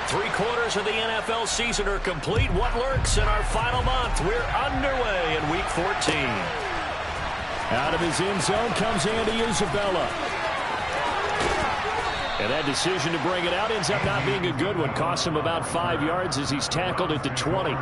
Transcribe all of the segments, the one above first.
3/4 of the NFL season are complete. What lurks in our final month? We're underway in Week 14. Out of his end zone comes Andy Isabella. And that decision to bring it out ends up not being a good one. Costs him about 5 yards as he's tackled at the 20.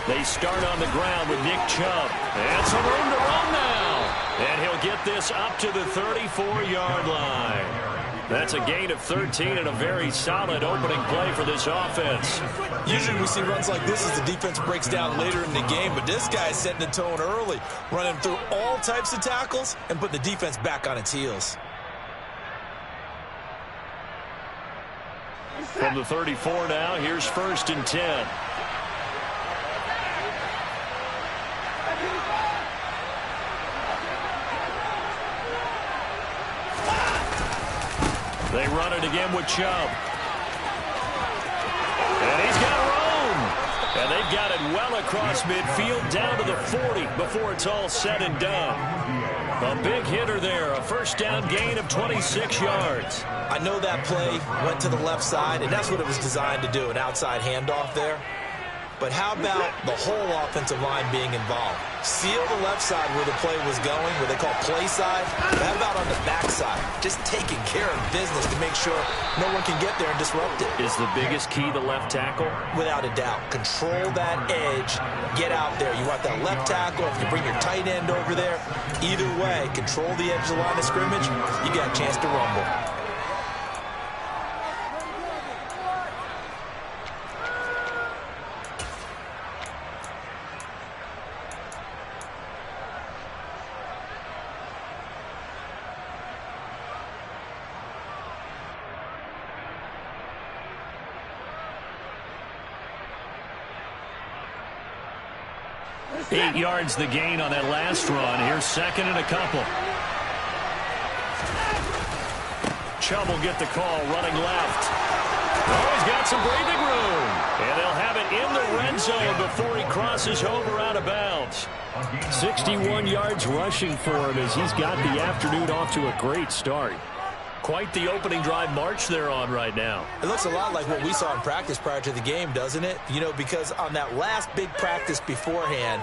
They start on the ground with Nick Chubb. And some room to run now. And he'll get this up to the 34-yard line. That's a gain of 13 and a very solid opening play for this offense. Usually we see runs like this as the defense breaks down later in the game, but this guy's setting the tone early, running through all types of tackles and putting the defense back on its heels. From the 34 now, here's 1st and 10. They run it again with Chubb. And he's got room. And they've got it well across midfield down to the 40 before it's all said and done. A big hitter there, a first down gain of 26 yards. I know that play went to the left side, and that's what it was designed to do, an outside handoff there. But how about the whole offensive line being involved? Seal the left side where the play was going, where they call play side. But how about on the back side? Just taking care of business to make sure no one can get there and disrupt it. Is the biggest key the left tackle? Without a doubt. Control that edge. Get out there. You want that left tackle. If you bring your tight end over there, either way, control the edge of the line of scrimmage, you got a chance to rumble. 8 yards the gain on that last run. Here's 2nd and a couple. Chubb will get the call running left. Oh, he's got some breathing room. And they'll have it in the red zone before he crosses over out of bounds. 61 yards rushing for him as he's got the afternoon off to a great start. Quite the opening drive march they're on right now. It looks a lot like what we saw in practice prior to the game, doesn't it? You know, because on that last big practice beforehand,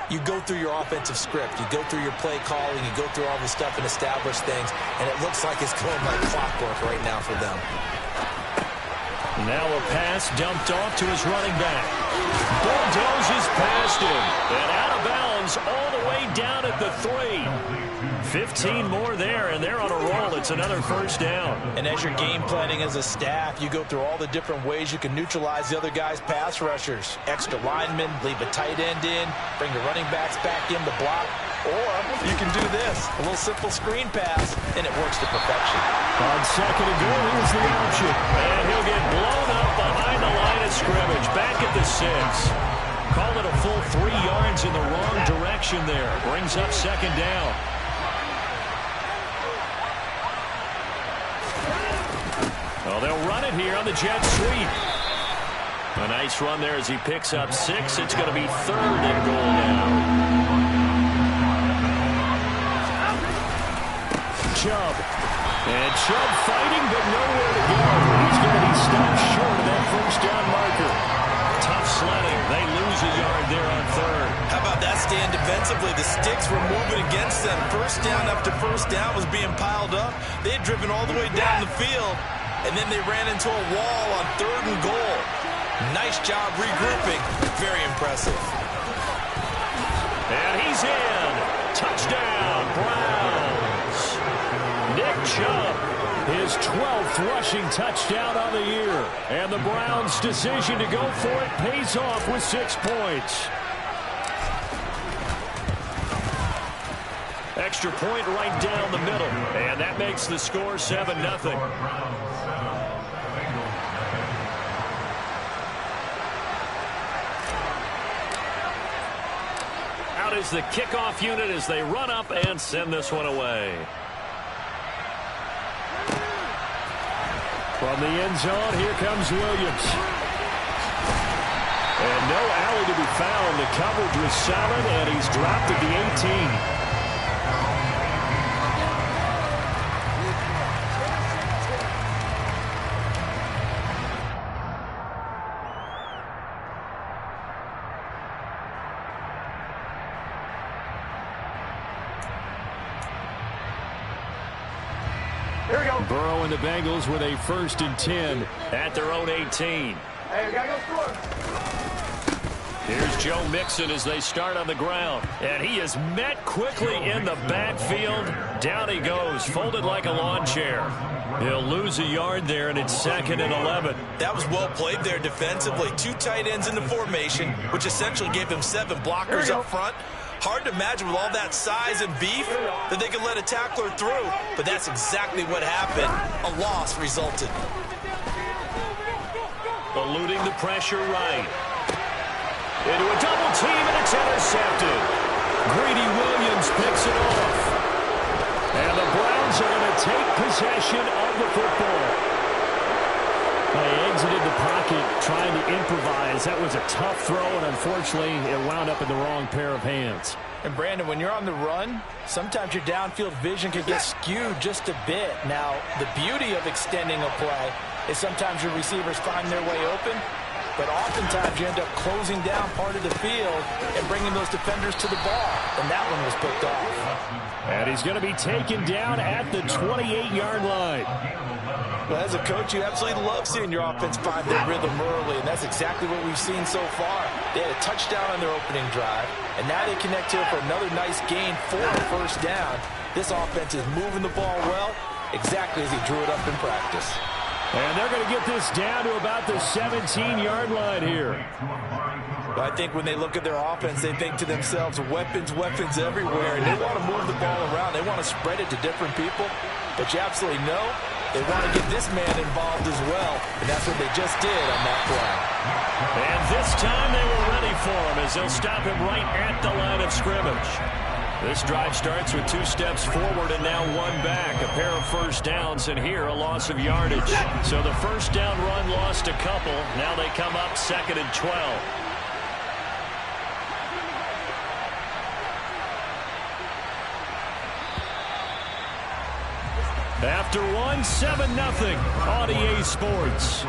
you go through your offensive script. You go through your play calling. You go through all the stuff and establish things. And it looks like it's going like clockwork right now for them. Now a pass dumped off to his running back. Bulldozes past him. And out of bounds all the way down at the 3. 15 more there, and they're on a roll. It's another first down. And as you're game planning as a staff, you go through all the different ways you can neutralize the other guy's pass rushers. Extra linemen, leave a tight end in, bring the running backs back in to block. Or you can do this, a little simple screen pass, and it works to perfection. On 2nd and goal, here's the option. And he'll get blown up behind the line of scrimmage. Back at the 6. Call it a full 3 yards in the wrong direction there. Brings up 2nd down. Well, they'll run it here on the jet sweep. A nice run there as he picks up 6. It's going to be 3rd and goal now. Chubb. And Chubb fighting, but nowhere to go. He's going to be stopped short of that first down marker. Tough sledding. They lose a yard there on 3rd. How about that stand defensively? The sticks were moving against them. First down after first down was being piled up. They had driven all the way down the field, and then they ran into a wall on 3rd and goal. Nice job regrouping. Very impressive. And he's in. Touchdown, Browns. Nick Chubb, his 12th rushing touchdown on the year. And the Browns' decision to go for it pays off with 6 points. extra point right down the middle. And that makes the score 7-0. Out is the kickoff unit as they run up and send this one away. From the end zone, here comes Williams. And no alley to be found. The coverage was solid, and he's dropped at the 18. Burrow and the Bengals with a 1st and 10 at their own 18. Hey, we gotta go score. Here's Joe Mixon as they start on the ground. And he is met quickly in the backfield. Down he goes, folded like a lawn chair. He'll lose a yard there, and it's 2nd and 11. That was well played there defensively. 2 tight ends in the formation, which essentially gave them 7 blockers up front. Hard to imagine with all that size and beef that they could let a tackler through, but that's exactly what happened. A loss resulted. Eluding the pressure right. Into a double team, and it's intercepted. Greedy Williams picks it off. And the Browns are going to take possession of the football. They exited the pocket trying to improvise. That was a tough throw, and unfortunately, it wound up in the wrong pair of hands. And, Brandon, when you're on the run, sometimes your downfield vision can get skewed just a bit. Now, the beauty of extending a play is sometimes your receivers find their way open, but oftentimes you end up closing down part of the field and bringing those defenders to the ball, and that one was picked off. And he's going to be taken down at the 28-yard line. Well, as a coach, you absolutely love seeing your offense find their rhythm early, and that's exactly what we've seen so far. They had a touchdown on their opening drive, and now they connect here for another nice gain for a 1st down. This offense is moving the ball well, exactly as he drew it up in practice. And they're going to get this down to about the 17-yard line here. But I think when they look at their offense, they think to themselves, weapons, weapons everywhere, and they want to move the ball around. They want to spread it to different people, but you absolutely know they want to get this man involved as well, and that's what they just did on that play. And this time they were ready for him as they'll stop him right at the line of scrimmage. This drive starts with 2 steps forward and now 1 back. A pair of 1st downs, and here a loss of yardage. So the 1st down run lost a couple. Now they come up 2nd and 12. After 1, 7-0 on EA Sports.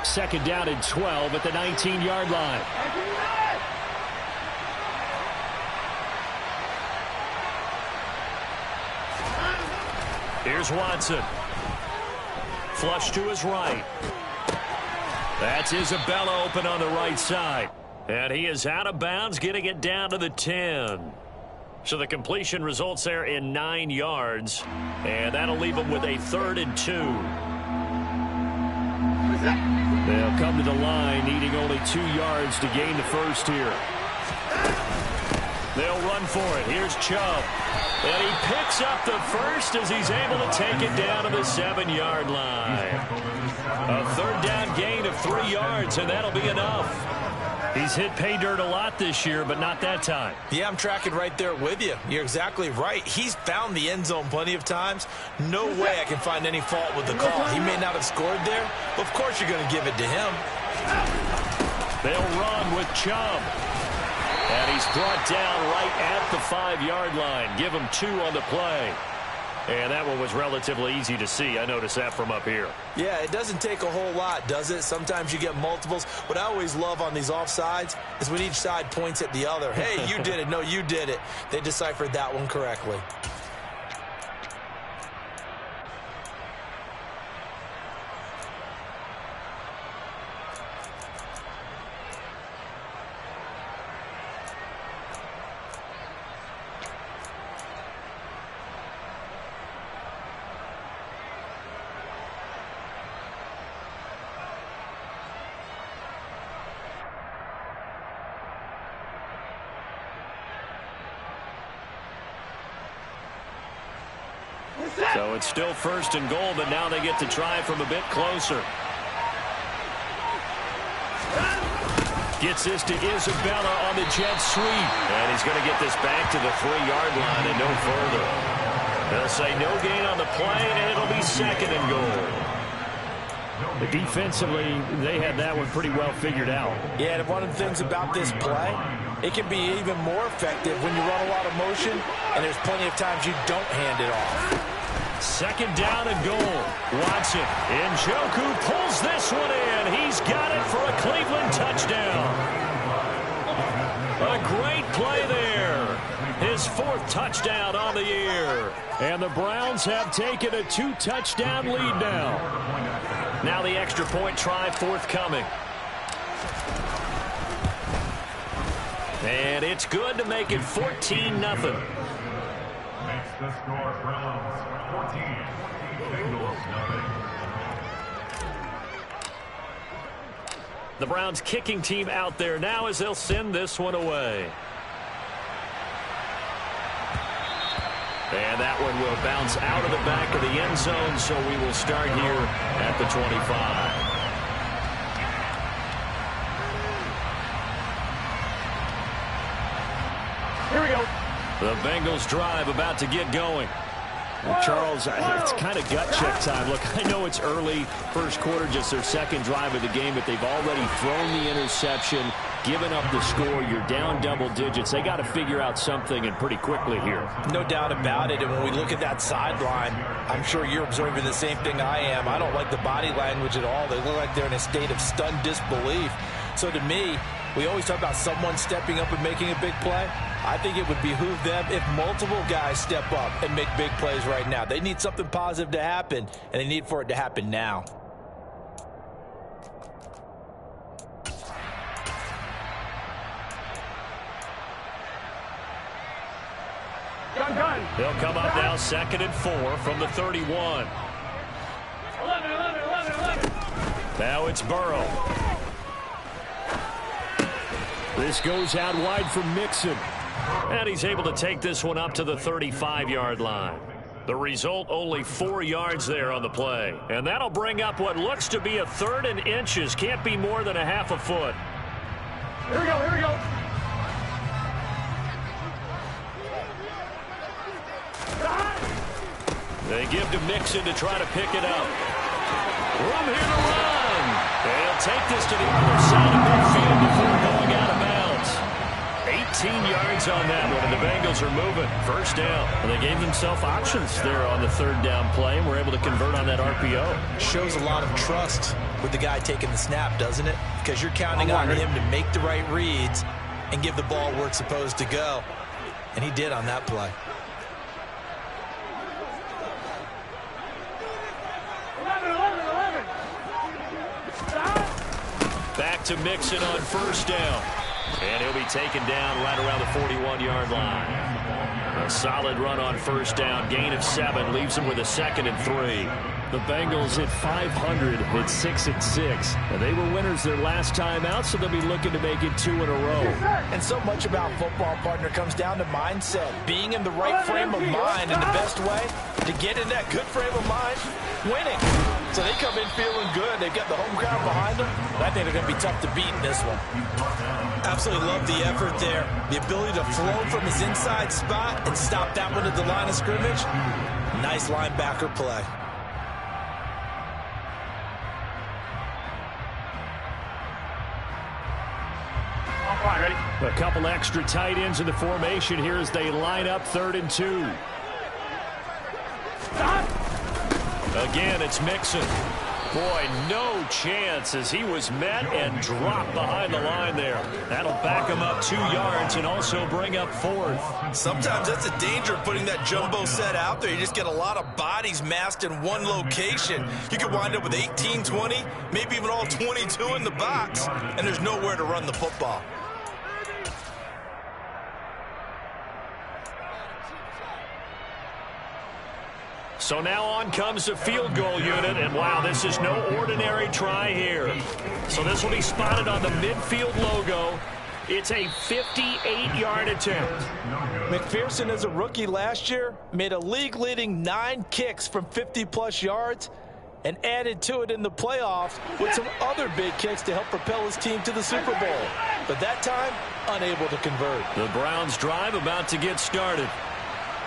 Second down and 12 at the 19-yard line. Here's Watson. Flush to his right. That's Isabella open on the right side. And he is out of bounds, getting it down to the 10. So the completion results there in 9 yards. And that'll leave him with a 3rd and 2. They'll come to the line, needing only 2 yards to gain the 1st here. They'll run for it. Here's Chubb. And he picks up the 1st as he's able to take it down to the 7-yard line. A 3rd down gain of 3 yards, and that'll be enough. He's hit pay dirt a lot this year, but not that time. Yeah, I'm tracking right there with you. You're exactly right. He's found the end zone plenty of times. No way I can find any fault with the call. He may not have scored there, but of course you're going to give it to him. They'll run with Chubb. And he's brought down right at the 5-yard line. Give him 2 on the play. And that one was relatively easy to see. I noticed that from up here. Yeah, it doesn't take a whole lot, does it? Sometimes you get multiples. What I always love on these offsides is when each side points at the other. Hey, you did it. No, you did it. They deciphered that one correctly. So it's still 1st and goal, but now they get to try from a bit closer. Gets this to Isabella on the jet sweep. And he's going to get this back to the 3-yard line and no further. They'll say no gain on the play, and it'll be 2nd and goal. But defensively, they had that one pretty well figured out. Yeah, and one of the things about this play, it can be even more effective when you run a lot of motion, and there's plenty of times you don't hand it off. 2nd down and goal. Watson. Njoku pulls this one in. He's got it for a Cleveland touchdown. A great play there. His 4th touchdown on the year. And the Browns have taken a 2-touchdown lead now. Now the extra point try forthcoming. And it's good to make it 14-0. Makes the score Browns 14, Bengals 0. The Browns kicking team out there now as they'll send this one away. And that one will bounce out of the back of the end zone, so we will start here at the 25. Here we go. The Bengals drive about to get going. Well, Charles, it's kind of gut check time. Look, I know it's early, 1st quarter, just their 2nd drive of the game, but they've already thrown the interception, given up the score. You're down double digits. They got to figure out something, and pretty quickly here. No doubt about it. And when we look at that sideline, I'm sure you're observing the same thing I am. I don't like the body language at all. They look like they're in a state of stunned disbelief. So to me, we always talk about someone stepping up and making a big play. I think it would behoove them if multiple guys step up and make big plays right now. They need something positive to happen, and they need for it to happen now. They'll come up now 2nd and 4 from the 31. 11. Now it's Burrow. This goes out wide for Mixon. And he's able to take this one up to the 35-yard line. The result, only 4 yards there on the play. And that'll bring up what looks to be a 3rd and inches. Can't be more than a half a foot. Here we go. They give to Mixon to try to pick it up. Room here to run. They'll take this to the other side of midfield before going out of bounds. 18 yards on that one, and the Bengals are moving. 1st down. And they gave themselves options there on the 3rd down play, and were able to convert on that RPO. Shows a lot of trust with the guy taking the snap, doesn't it? Because you're counting on him to make the right reads and give the ball where it's supposed to go. And he did on that play. 11. Back to Mixon on 1st down. And he'll be taken down right around the 41-yard line. A solid run on 1st down. Gain of 7 leaves him with a 2nd and 3. The Bengals at 500 at 6-6. And they were winners their last time out, so they'll be looking to make it 2 in a row. And so much about football, partner, comes down to mindset. Being in the right frame of mind, and the best way to get in that good frame of mind, winning. So they come in feeling good. They've got the home crowd behind them. And I think they're going to be tough to beat in this one. Absolutely love the effort there. The ability to flow from his inside spot and stop that one at the line of scrimmage. Nice linebacker play. Ready? A couple extra tight ends in the formation here as they line up 3rd and 2. Again, it's Mixon. Boy, no chance as he was met and dropped behind the line there. That'll back him up 2 yards and also bring up 4th. Sometimes that's the danger of putting that jumbo set out there. You just get a lot of bodies massed in one location. You could wind up with 18, 20, maybe even all 22 in the box, and there's nowhere to run the football. So now on comes the field goal unit, and wow, this is no ordinary try here. So this will be spotted on the midfield logo. It's a 58-yard attempt. McPherson, as a rookie last year, made a league-leading 9 kicks from 50-plus yards and added to it in the playoffs with some other big kicks to help propel his team to the Super Bowl. But that time, unable to convert. The Browns drive about to get started.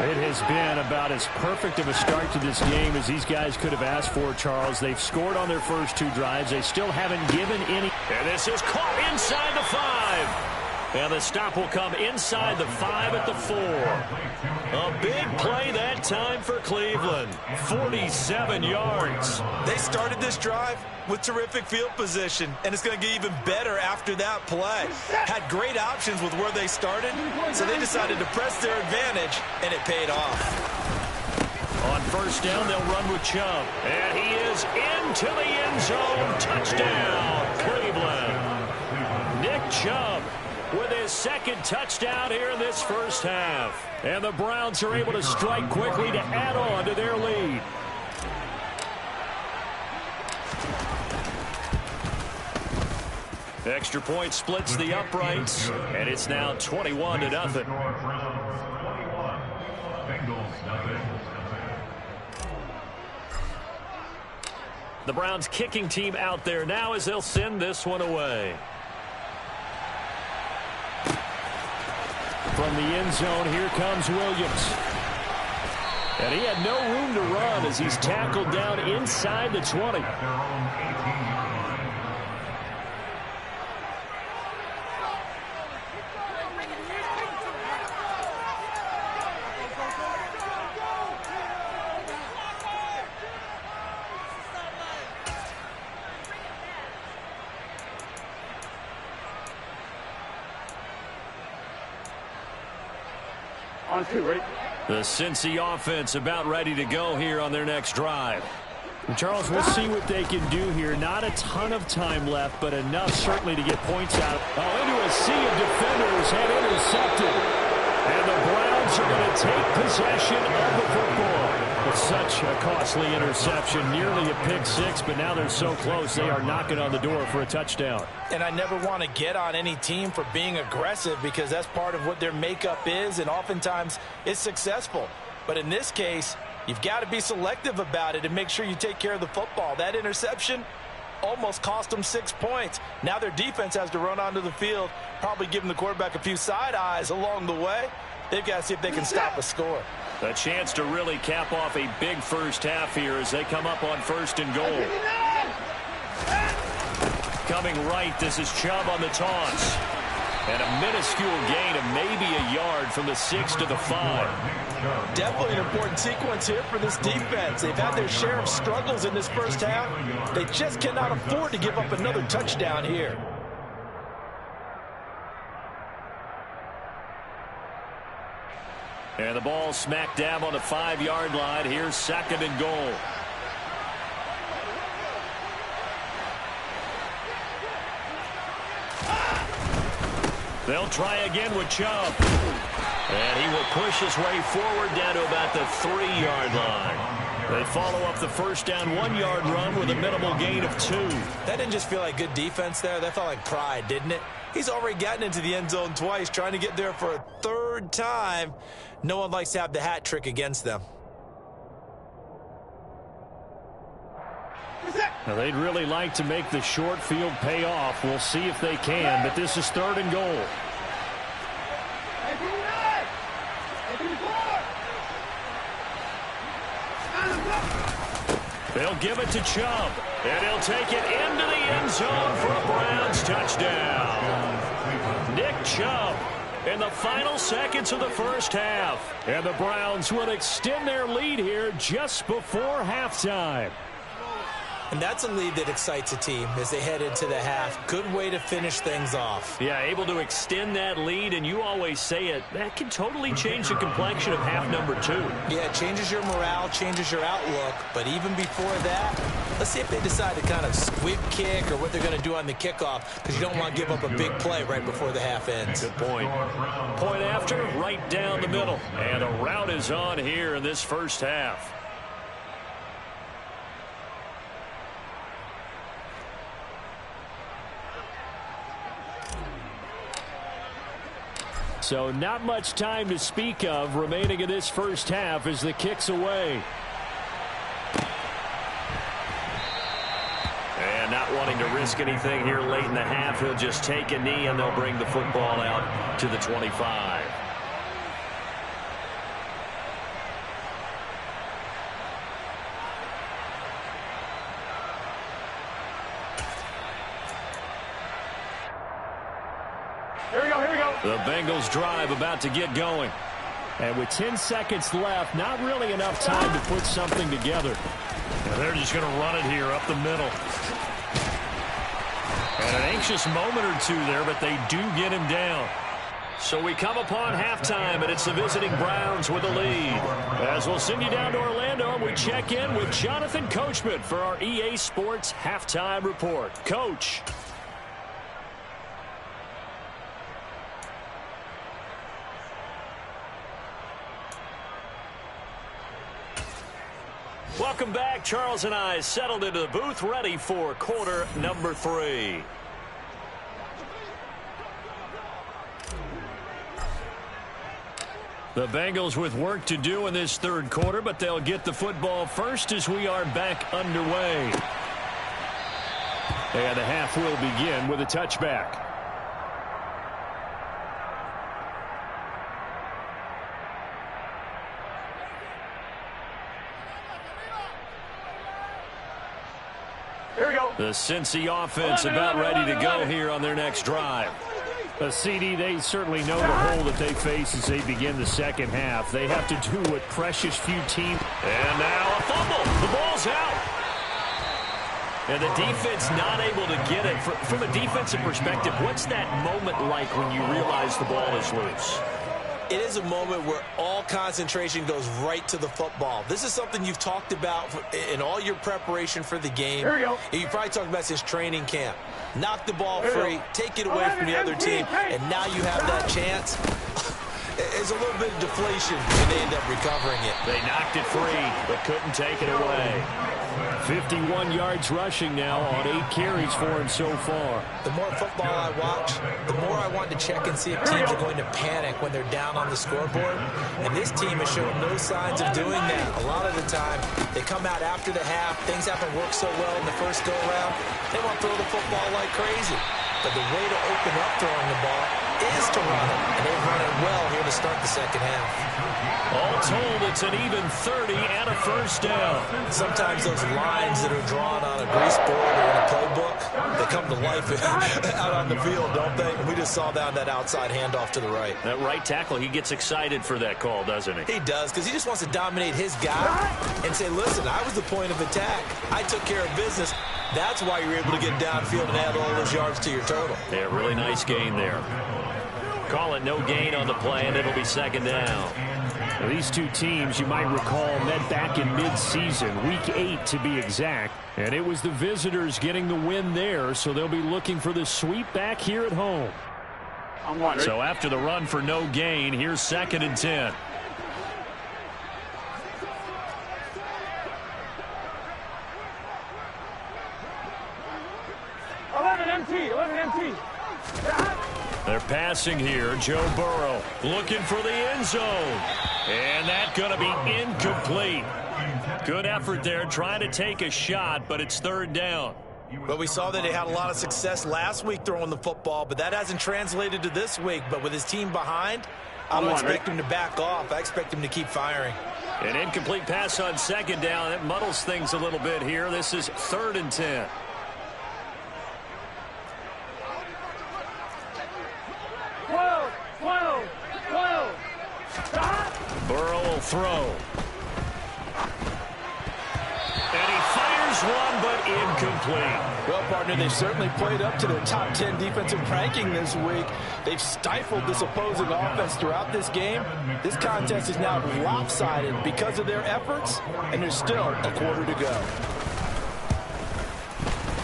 It has been about as perfect of a start to this game as these guys could have asked for, Charles. They've scored on their first 2 drives. They still haven't given any. And this is caught inside the 5. And the stop will come inside the 5 at the 4. A big play that time for Cleveland. 47 yards. They started this drive with terrific field position, and it's going to get even better after that play. Had great options with where they started, so they decided to press their advantage, and it paid off. On first down, they'll run with Chubb. And he is into the end zone. Touchdown, Cleveland. Nick Chubb with his second touchdown here in this first half. And the Browns are able to strike quickly to add on to their lead. Extra point splits the uprights, and it's now 21-0. The Browns kicking team out there now as they'll send this one away. From the end zone, here comes Williams. And he had no room to run as he's tackled down inside the 20. On 2, ready? The Cincy offense about ready to go here on their next drive. Charles, we'll see what they can do here. Not a ton of time left, but enough certainly to get points out. Oh, into a sea of defenders and intercepted. And the Browns are going to take possession of the football. It's such a costly interception, nearly a pick 6, but now they're so close they are knocking on the door for a touchdown. And I never want to get on any team for being aggressive because that's part of what their makeup is, and oftentimes it's successful. But in this case, you've got to be selective about it and make sure you take care of the football. That interception almost cost them 6 points. Now their defense has to run onto the field, probably giving the quarterback a few side eyes along the way. They've got to see if they can stop a score. A chance to really cap off a big first half here as they come up on first and goal. Coming right, this is Chubb on the toss. And a minuscule gain of maybe a yard from the 6 to the 5. Definitely an important sequence here for this defense. They've had their share of struggles in this first half. They just cannot afford to give up another touchdown here. And the ball smack dab on the 5-yard line. Here's second and goal. They'll try again with Chubb. And he will push his way forward down to about the 3-yard line. They follow up the first down 1-yard run with a minimal gain of 2. That didn't just feel like good defense there. That felt like pride, didn't it? He's already gotten into the end zone twice, trying to get there for a 3rd time. No one likes to have the hat trick against them. Now, they'd really like to make the short field pay off. We'll see if they can, but this is 3rd and goal. They'll give it to Chubb, and he'll take it into the end zone for a Browns touchdown. Nick Chubb in the final seconds of the first half. And the Browns will extend their lead here just before halftime. And that's a lead that excites a team as they head into the half. Good way to finish things off. Yeah, able to extend that lead, and you always say it, that can totally change the complexion of half number 2. Yeah, it changes your morale, changes your outlook. But even before that, let's see if they decide to kind of squib kick or what they're going to do on the kickoff, because you don't want to give up a big play right before the half ends. Good point. Point after, right down the middle. And a rout is on here in this first half. So not much time to speak of remaining in this first half as the kick's away. And not wanting to risk anything here late in the half, he'll just take a knee and they'll bring the football out to the 25. Here we go. The Bengals drive about to get going. And with 10 seconds left, not really enough time to put something together. And they're just going to run it here up the middle. And an anxious moment or two there, but they do get him down. So we come upon halftime, and it's the visiting Browns with a lead. As we'll send you down to Orlando, and we check in with Jonathan Coachman for our EA Sports Halftime Report. Coach. Welcome back. Charles and I settled into the booth, ready for quarter number 3. The Bengals with work to do in this third quarter, but they'll get the football first as we are back underway. And the half will begin with a touchback. The Cincy offense about ready to go here on their next drive. CD, they certainly know the hole that they face as they begin the second half. They have to do what precious few teams. And now a fumble. The ball's out. And the defense not able to get it. From a defensive perspective, what's that moment like when you realize the ball is loose? It is a moment where all concentration goes right to the football. This is something you've talked about in all your preparation for the game. Here we go. You probably talked about since training camp. Knock the ball free, take it away from the other team, and now you have that chance. There's a little bit of deflation when they end up recovering it. They knocked it free, but couldn't take it away. 51 yards rushing now on 8 carries for him so far. The more football I watch, the more I want to check and see if teams are going to panic when they're down on the scoreboard. And this team has shown no signs of doing that. A lot of the time, they come out after the half. Things haven't worked so well in the first go-around. They want to throw the football like crazy. But the way to open up throwing the ball is to run it. And they've run it well here to start the second half. All told, it's an even 30 and a first down. Sometimes those lines that are drawn on a grease board or in a playbook, they come to life out on the field, don't they? We just saw that outside handoff to the right. That right tackle, he gets excited for that call, doesn't he? He does, because he just wants to dominate his guy and say, listen, I was the point of attack. I took care of business. That's why you're able to get downfield and add all those yards to your total. Yeah, really nice gain there. Call it no gain on the play, and it'll be second down. Now, these two teams, you might recall, met back in mid-season, week 8 to be exact. And it was the visitors getting the win there, so they'll be looking for the sweep back here at home. So after the run for no gain, here's 2nd and 10. empty. They're passing here. Joe Burrow looking for the end zone. And that's going to be incomplete. Good effort there trying to take a shot, but it's 3rd down. Well, we saw that he had a lot of success last week throwing the football, but that hasn't translated to this week. But with his team behind, I don't expect him to back off. I expect him to keep firing. An incomplete pass on 2nd down. It muddles things a little bit here. This is 3rd and 10. Burrow will throw. And he fires one, but incomplete. Well, partner, they've certainly played up to their top 10 defensive ranking this week. They've stifled this opposing offense throughout this game. This contest is now lopsided because of their efforts, and there's still a quarter to go.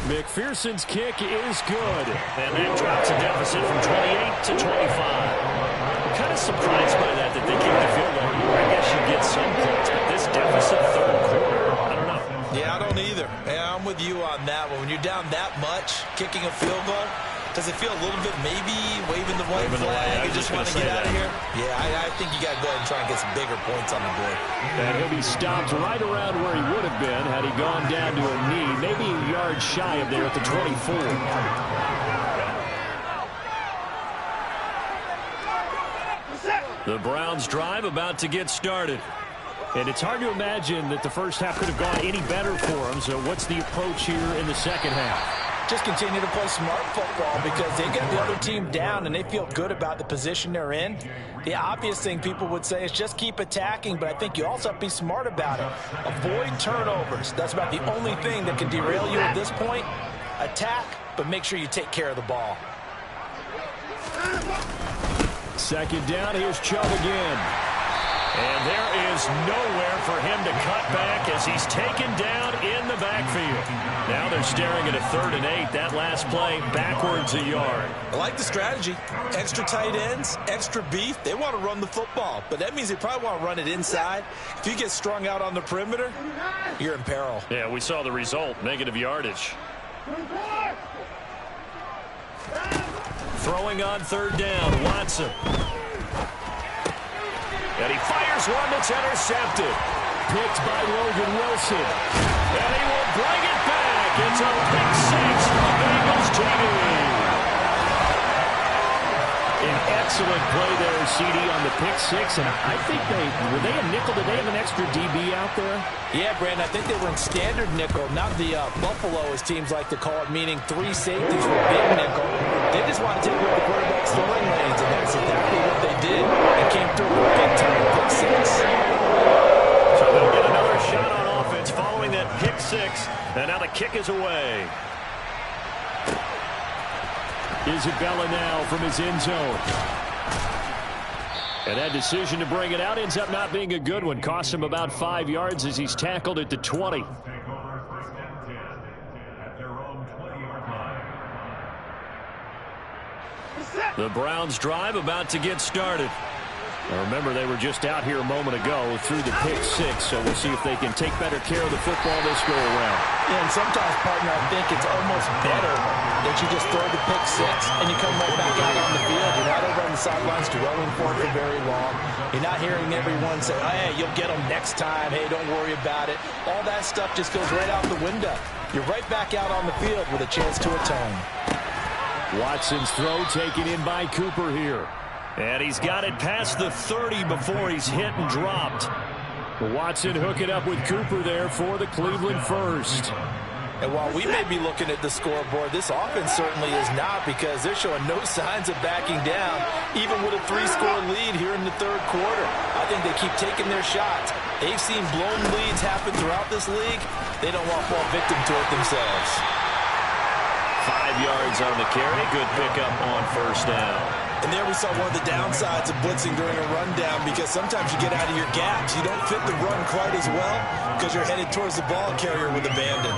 McPherson's kick is good. And that drops a deficit from 28 to 25. I'm kind of surprised by that they kicked the field goal. I guess you get some points, but this deficit 3rd quarter, I don't know. Yeah, I don't either. Yeah, I'm with you on that one. When you're down that much, kicking a field goal, Does it feel a little bit maybe waving the white flag and just want to get out of here? Yeah, I think you got to go ahead and try and get some bigger points on the board. And he'll be stopped right around where he would have been had he gone down to a knee, maybe a yard shy of there at the 24. The Browns drive about to get started. And it's hard to imagine that the first half could have gone any better for them. So what's the approach here in the second half? Just continue to play smart football because they get the other team down and they feel good about the position they're in. The obvious thing people would say is just keep attacking, but I think you also have to be smart about it. Avoid turnovers. That's about the only thing that can derail you at this point. Attack, but make sure you take care of the ball. Second down, here's Chubb again. And there is nowhere for him to cut back as he's taken down in the backfield. Now they're staring at a 3rd and 8. That last play backwards a yard. I like the strategy. Extra tight ends, extra beef. They want to run the football, but that means they probably want to run it inside. If you get strung out on the perimeter, you're in peril. Yeah, we saw the result, negative yardage. Throwing on 3rd down, Watson. And he fires one that's intercepted. Picked by Logan Wilson. And he will bring it back. It's a pick 6 for the Bengals team. An excellent play there, CD, on the pick 6. And I think were they a nickel? Did they have an extra DB out there? Yeah, Brandon, I think they were in standard nickel, not the Buffalo, as teams like to call it, meaning 3 safeties were big nickel. They just want to take away the quarterback's throwing lanes, and that's exactly what they did. It came through with a big-time pick 6. So they'll get another shot on offense following that pick 6, and now the kick is away. Isabella now from his end zone. And that decision to bring it out ends up not being a good one. Costs him about 5 yards as he's tackled at the 20. The Browns drive about to get started. Now remember, they were just out here a moment ago through the pick 6, so we'll see if they can take better care of the football this go-around. Yeah, and sometimes, partner, I think it's almost better that you just throw the pick 6 and you come right back out on the field. You're not over on the sidelines dwelling for it for very long. You're not hearing everyone say, oh, hey, you'll get them next time. Hey, don't worry about it. All that stuff just goes right out the window. You're right back out on the field with a chance to atone. Watson's throw taken in by Cooper here. And he's got it past the 30 before he's hit and dropped. Watson hooking up with Cooper there for the Cleveland first. And while we may be looking at the scoreboard, this offense certainly is not, because they're showing no signs of backing down, even with a 3-score lead here in the 3rd quarter. I think they keep taking their shots. They've seen blown leads happen throughout this league. They don't want to fall victim to it themselves. 5 yards on the carry. Good pickup on 1st down. And there we saw one of the downsides of blitzing during a rundown, because sometimes you get out of your gaps. You don't fit the run quite as well because you're headed towards the ball carrier with abandon.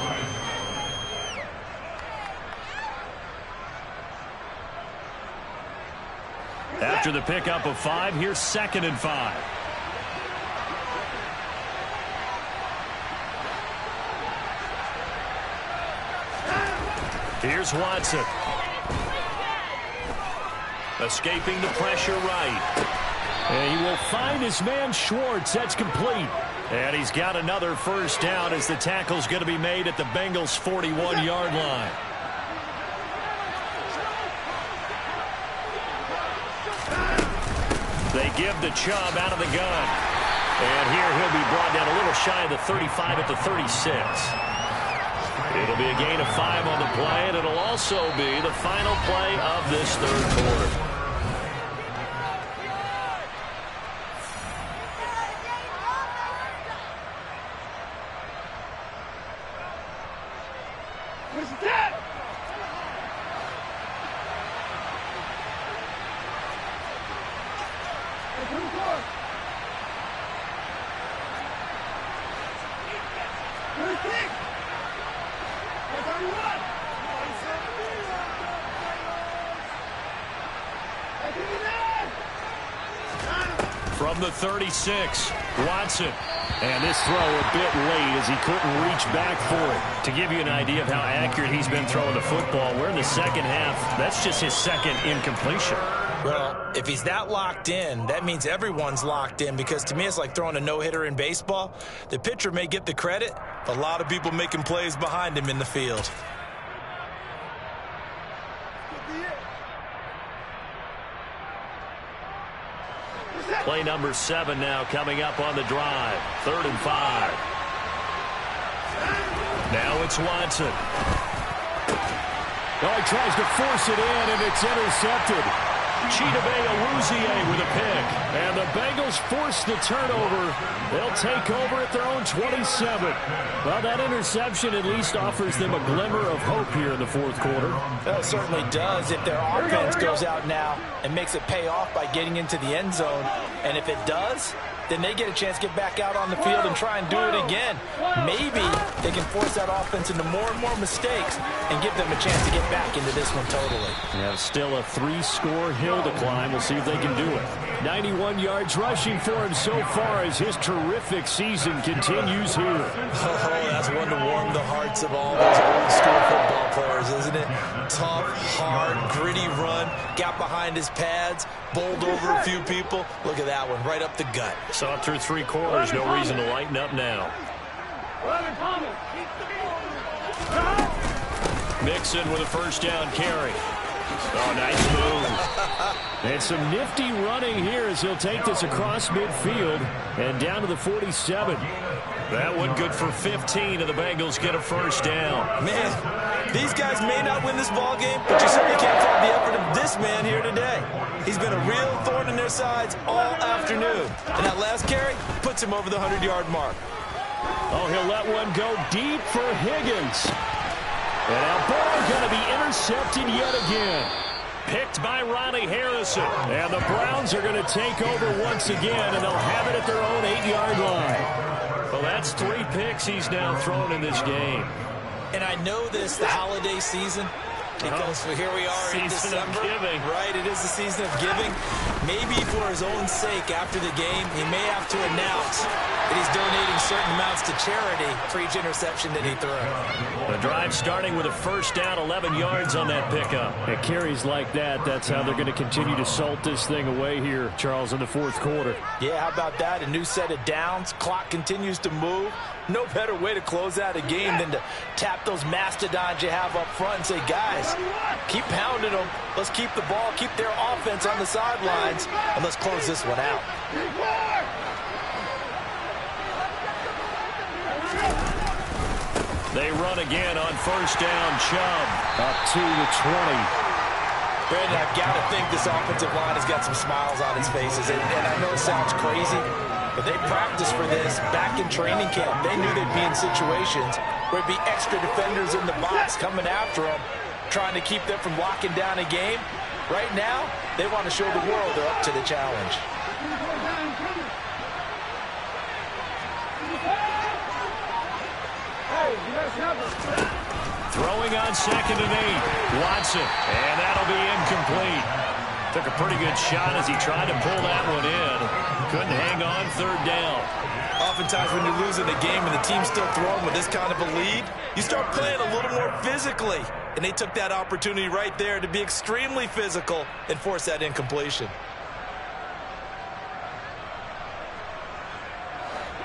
After the pickup of 5, here's 2nd and 5. Here's Watson. Escaping the pressure right. And he will find his man Schwartz. That's complete. And he's got another 1st down as the tackle's going to be made at the Bengals' 41-yard line. They give the Chubb out of the gun. And here he'll be brought down a little shy of the 35 at the 36. It'll be a gain of 5 on the play, and it'll also be the final play of this 3rd quarter. From the 36, Watson. And this throw a bit late as he couldn't reach back for it. To give you an idea of how accurate he's been throwing the football, we're in the second half. That's just his second incompletion. Well, if he's that locked in, that means everyone's locked in, because to me it's like throwing a no-hitter in baseball. The pitcher may get the credit, but a lot of people making plays behind him in the field. Play number 7 now coming up on the drive. 3rd and 5. Now it's Watson. Oh, he tries to force it in, and it's intercepted. Chidobe Awuzie with a pick. And the Bengals force the turnover. They'll take over at their own 27. Well, that interception at least offers them a glimmer of hope here in the fourth quarter. Well, it certainly does if their offense goes out now and makes it pay off by getting into the end zone. And if it does, then they get a chance to get back out on the field and try and do it again. Maybe they can force that offense into more and more mistakes and give them a chance to get back into this one totally. Yeah, still a 3-score hill to climb. We'll see if they can do it. 91 yards rushing for him so far as his terrific season continues here. Oh, that's one to warm the hearts of all those old school football players, isn't it? Tough, hard, gritty run, got behind his pads, bowled over a few people. Look at that one, right up the gut. Saw it through 3 quarters. No reason to lighten up now. Mixon with a first down carry. Oh, nice move. And some nifty running here as he'll take this across midfield and down to the 47. That one good for 15, and the Bengals get a first down. Man, these guys may not win this ball game, but you certainly can't fault the effort of this man here today. He's been a real thorn in their sides all afternoon. And that last carry puts him over the 100-yard mark. Oh, he'll let one go deep for Higgins. And that ball going to be intercepted yet again. Picked by Ronnie Harrison. And the Browns are going to take over once again, and they'll have it at their own 8-yard line. Well, that's 3 picks he's now thrown in this game. And I know this, the holiday season, because here we are in December. Right, it is the season of giving. Maybe for his own sake after the game, he may have to announce that he's donating certain amounts to charity for each interception that he threw. The drive starting with a first down, 11 yards on that pickup. It carries like that. That's how they're going to continue to salt this thing away here, Charles, in the fourth quarter. Yeah, how about that? A new set of downs. Clock continues to move. No better way to close out a game than to tap those mastodons you have up front and say, guys, keep pounding them. Let's keep the ball, keep their offense on the sidelines, and let's close this one out. They run again on first down. Chubb up to the 20. Brandon, I've got to think this offensive line has got some smiles on its faces. And I know it sounds crazy, but they practiced for this back in training camp. They knew they'd be in situations where it'd be extra defenders in the box coming after them, trying to keep them from locking down a game. Right now, they want to show the world they're up to the challenge. Throwing on 2nd and 8. Watson, and that'll be incomplete. Took a pretty good shot as he tried to pull that one in. Couldn't hang on 3rd down. Oftentimes when you're losing a game and the team's still throwing with this kind of a lead, you start playing a little more physically. And they took that opportunity right there to be extremely physical and force that incompletion.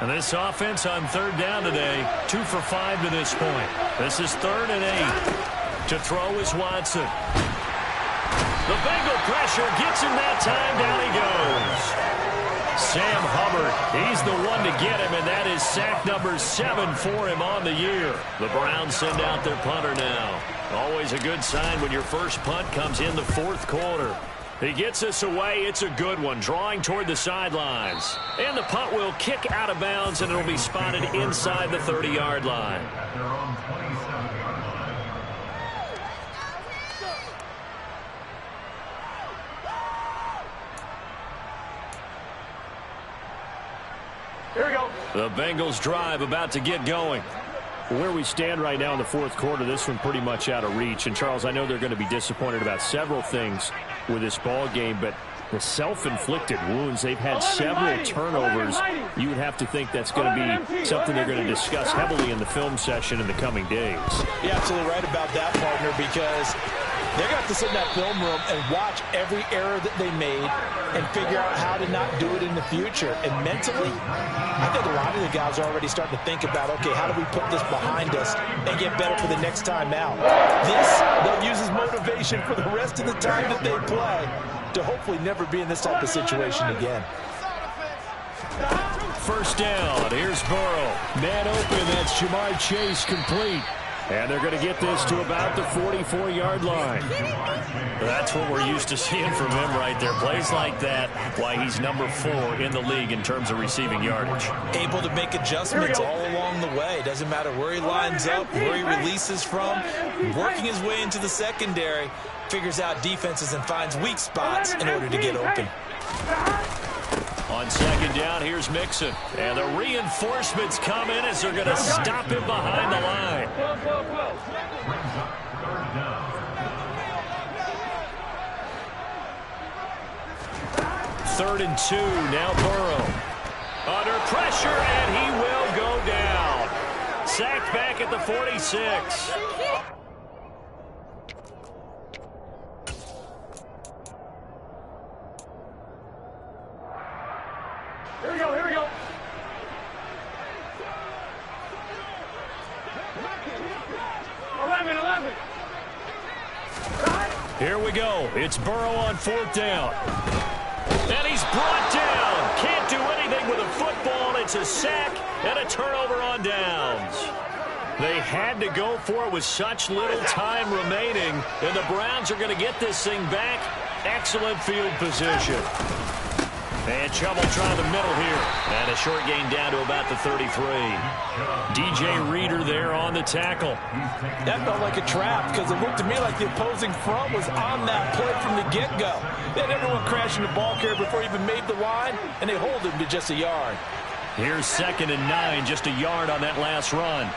And this offense on 3rd down today, 2 for 5 to this point. This is 3rd and 8. To throw is Watson. The Bengal pressure gets him that time. Down he goes. Sam Hubbard, he's the one to get him, and that is sack number 7 for him on the year. The Browns send out their punter now. Always a good sign when your first punt comes in the fourth quarter. He gets us away. It's a good one, drawing toward the sidelines. And the punt will kick out of bounds, and it'll be spotted inside the 30-yard line. Here we go. The Bengals drive about to get going. Where we stand right now in the fourth quarter, this one pretty much out of reach. And, Charles, I know they're going to be disappointed about several things with this ball game, but The self-inflicted wounds. They've had several turnovers. You would have to think that's going to be something they're going to discuss heavily in the film session in the coming days. You're absolutely right about that, partner, because they're going to have to sit in that film room and watch every error that they made and figure out how to not do it in the future. And mentally, I think a lot of the guys are already starting to think about, okay, how do we put this behind us and get better for the next time out? This, they'll use as motivation for the rest of the time that they play to hopefully never be in this type of situation again. First down. Here's Burrow. Man open. That's Ja'Marr Chase complete. And they're going to get this to about the 44-yard line. That's what we're used to seeing from him right there. Plays like that, why he's number 4 in the league in terms of receiving yardage. Able to make adjustments all along the way. Doesn't matter where he lines up, where he releases from. Working his way into the secondary, figures out defenses and finds weak spots in order to get open. On second down, here's Mixon. And the reinforcements come in as they're going to stop him behind the line. Third and 2, now Burrow. Under pressure, and he will go down. Sacked back at the 46. Here we go, here we go. Here we go. It's Burrow on fourth down. And he's brought down. Can't do anything with a football. It's a sack and a turnover on downs. They had to go for it with such little time remaining. And the Browns are going to get this thing back. Excellent field position. And Chubb trying the middle here. And a short gain down to about the 33. DJ Reader there on the tackle. That felt like a trap because it looked to me like the opposing front was on that play from the get-go. They had everyone crashing the ball carrier before he even made the line, and they hold him to just a yard. Here's 2nd and 9, just a yard on that last run.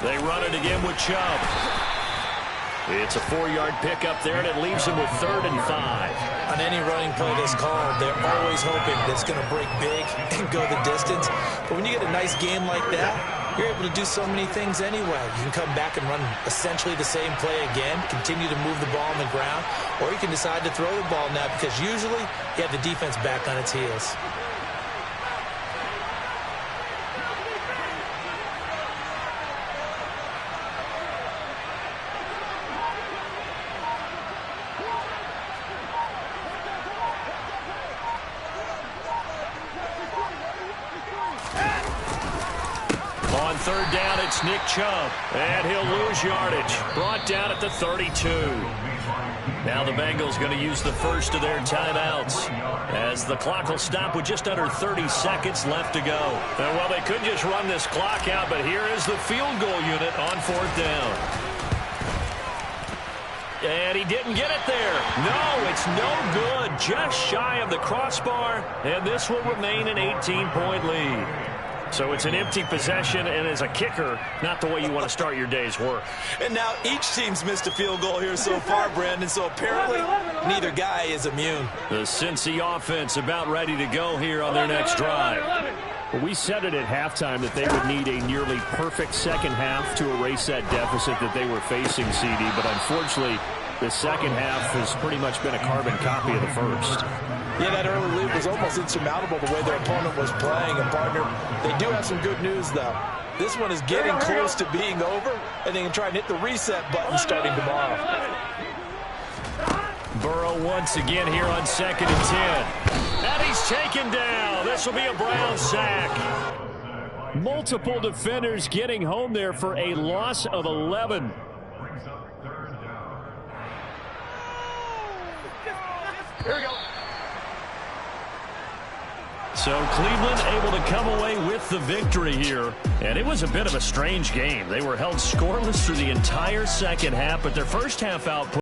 They run it again with Chubb. It's a 4-yard pickup there, and it leaves him with 3rd and 5. On any running play that's called, they're always hoping that it's going to break big and go the distance. But when you get a nice game like that, you're able to do so many things anyway. You can come back and run essentially the same play again, continue to move the ball on the ground, or you can decide to throw the ball now because usually you have the defense back on its heels. On 3rd down, it's Nick Chubb, and he'll lose yardage. Brought down at the 32. Now the Bengals going to use the first of their timeouts as the clock will stop with just under 30 seconds left to go. And well, they could just run this clock out, but here is the field goal unit on 4th down. And he didn't get it there. No, it's no good. Just shy of the crossbar, and this will remain an 18-point lead. So it's an empty possession, and as a kicker, not the way you want to start your day's work. And now each team's missed a field goal here so far, Brandon, so apparently neither guy is immune. The Cincy offense about ready to go here on their next drive. Well, we said it at halftime that they would need a nearly perfect second half to erase that deficit that they were facing, CD, but unfortunately, the second half has pretty much been a carbon copy of the first. Yeah, that early lead was almost insurmountable the way their opponent was playing. And, partner, they do have some good news, though. This one is getting close to being over, and they can try and hit the reset button starting tomorrow. Burrow once again here on 2nd and 10. And he's taken down. This will be a Brown sack. Multiple defenders getting home there for a loss of 11. Here we go. So Cleveland able to come away with the victory here. And it was a bit of a strange game. They were held scoreless through the entire second half, but their first half output